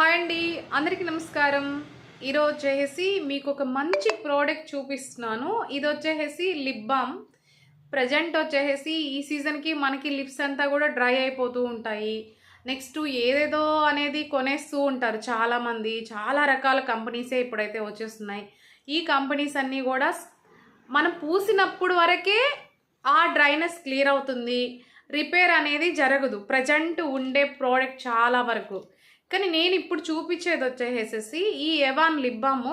Hi అండి, అందరికీ నమస్కారం. ఈరోజు వచ్చేసి మీకు ఒక మంచి ప్రోడక్ట్ చూపిస్తున్నాను. ఇది వచ్చేసి లిప్ బామ్. ప్రజెంట్ వచ్చేసి ఈ సీజన్కి మనకి లిప్స్ అంతా కూడా డ్రై అయిపోతూ ఉంటాయి. నెక్స్ట్ ఏదేదో అనేది కొనేస్తూ ఉంటారు చాలామంది. చాలా రకాల కంపెనీసే ఇప్పుడైతే వచ్చేస్తున్నాయి. ఈ కంపెనీస్ అన్నీ కూడా మనం పూసినప్పుడు వరకే ఆ డ్రైనెస్ క్లియర్ అవుతుంది, రిపేర్ అనేది జరగదు ప్రజెంట్ ఉండే ప్రోడక్ట్ చాలా వరకు. కానీ నేను ఇప్పుడు చూపించేది వచ్చేసేసి ఈ ఎవాన్ లిప్ బామ్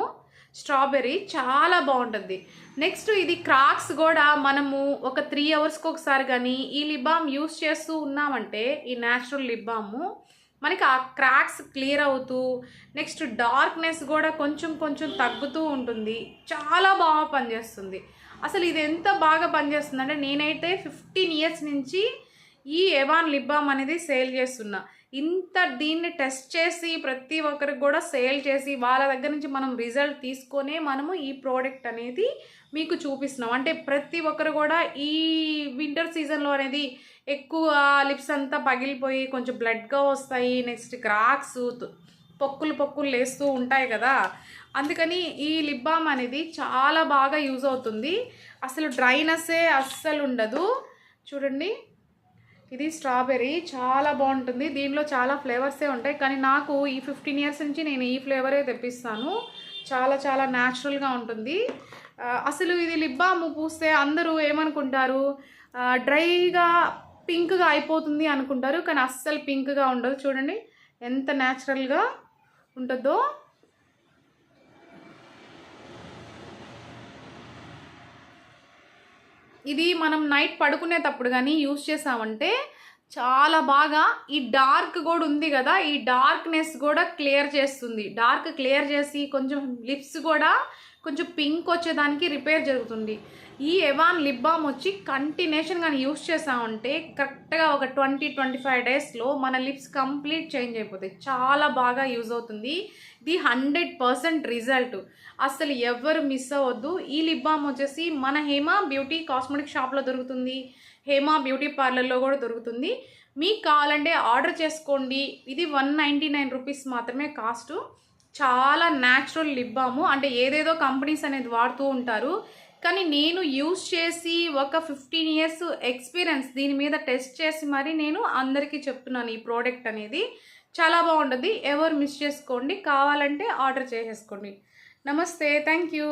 స్ట్రాబెర్రీ చాలా బాగుంటుంది. నెక్స్ట్ ఇది క్రాక్స్ కూడా మనము ఒక 3 అవర్స్కి ఒకసారి కానీ ఈ లిప్ బామ్ యూస్ చేస్తూ ఉన్నామంటే ఈ న్యాచురల్ లిప్ బామ్ మనకి ఆ క్రాక్స్ క్లియర్ అవుతూ నెక్స్ట్ డార్క్నెస్ కూడా కొంచెం కొంచెం తగ్గుతూ ఉంటుంది. చాలా బాగా పనిచేస్తుంది. అసలు ఇది ఎంత బాగా పనిచేస్తుంది అంటే నేనైతే 15 ఇయర్స్ నుంచి ఈ ఎవాన్ లిప్ బామ్ అనేది సేల్ చేస్తున్నా. దీన్ని టెస్ట్ చేసి ప్రతి ఒక్కరికి కూడా సేల్ చేసి వాళ్ళ దగ్గర నుంచి మనం రిజల్ట్ తీసుకొనే మనము ఈ ప్రోడక్ట్ అనేది మీకు చూపిస్తున్నాం. అంటే ప్రతి ఒక్కరు కూడా ఈ వింటర్ సీజన్లో అనేది ఎక్కువ లిప్స్ అంతా పగిలిపోయి కొంచెం బ్లడ్గా వస్తాయి, నెక్స్ట్ క్రాక్స్ పొక్కులు లేస్తూ ఉంటాయి కదా. అందుకని ఈ లిప్ బామ్ అనేది చాలా బాగా యూజ్ అవుతుంది. అసలు డ్రైనెస్సే అస్సలు ఉండదు. చూడండి, ఇది స్ట్రాబెర్రీ చాలా బాగుంటుంది. దీనిలో చాలా ఫ్లేవర్సే ఉంటాయి, కానీ నాకు ఈ 15 ఇయర్స్ నుంచి నేను ఈ ఫ్లేవరే తెప్పిస్తాను. చాలా చాలా న్యాచురల్గా ఉంటుంది. అసలు ఇది లిప్ బామ్ పూస్తే అందరూ ఏమనుకుంటారు, డ్రైగా పింక్గా అయిపోతుంది అనుకుంటారు, కానీ అస్సలు పింక్గా ఉండదు. చూడండి ఎంత న్యాచురల్గా ఉంటుందో. ఇది మనం నైట్ పడుకునేటప్పుడు కానీ యూస్ చేసామంటే చాలా బాగా ఈ డార్క్ కూడా ఉంది కదా, ఈ డార్క్నెస్ కూడా క్లియర్ చేస్తుంది. డార్క్ క్లియర్ చేసి కొంచెం లిప్స్ కూడా కొంచెం పింక్ వచ్చేదానికి రిపేర్ జరుగుతుంది. ఈ ఎవాన్ లిప్ బామ్ వచ్చి కంటిన్యూషన్ కానీ యూస్ చేసామంటే కరెక్ట్గా ఒక 20-25 డేస్లో మన లిప్స్ కంప్లీట్ చేంజ్ అయిపోతాయి. చాలా బాగా యూజ్ అవుతుంది. ఇది 100% రిజల్ట్. అసలు ఎవరు మిస్ అవ్వద్దు. ఈ లిప్ బామ్ వచ్చేసి మన హేమా బ్యూటీ కాస్మెటిక్ షాప్లో దొరుకుతుంది, హేమా బ్యూటీ పార్లర్లో కూడా దొరుకుతుంది. మీకు కావాలంటే ఆర్డర్ చేసుకోండి. ఇది 199 రూపీస్ మాత్రమే కాస్ట్. చాలా న్యాచురల్ లిప్ బాము. అంటే ఏదేదో కంపెనీస్ అనేది వాడుతూ ఉంటారు, కానీ నేను యూస్ చేసి ఒక 15 ఇయర్స్ ఎక్స్పీరియన్స్ దీని మీద టెస్ట్ చేసి మరి నేను అందరికీ చెప్తున్నాను. ఈ ప్రోడక్ట్ అనేది చాలా బాగుంటుంది. ఎవరు మిస్ చేసుకోండి, కావాలంటే ఆర్డర్ చేసేసుకోండి. నమస్తే, థ్యాంక్ యూ.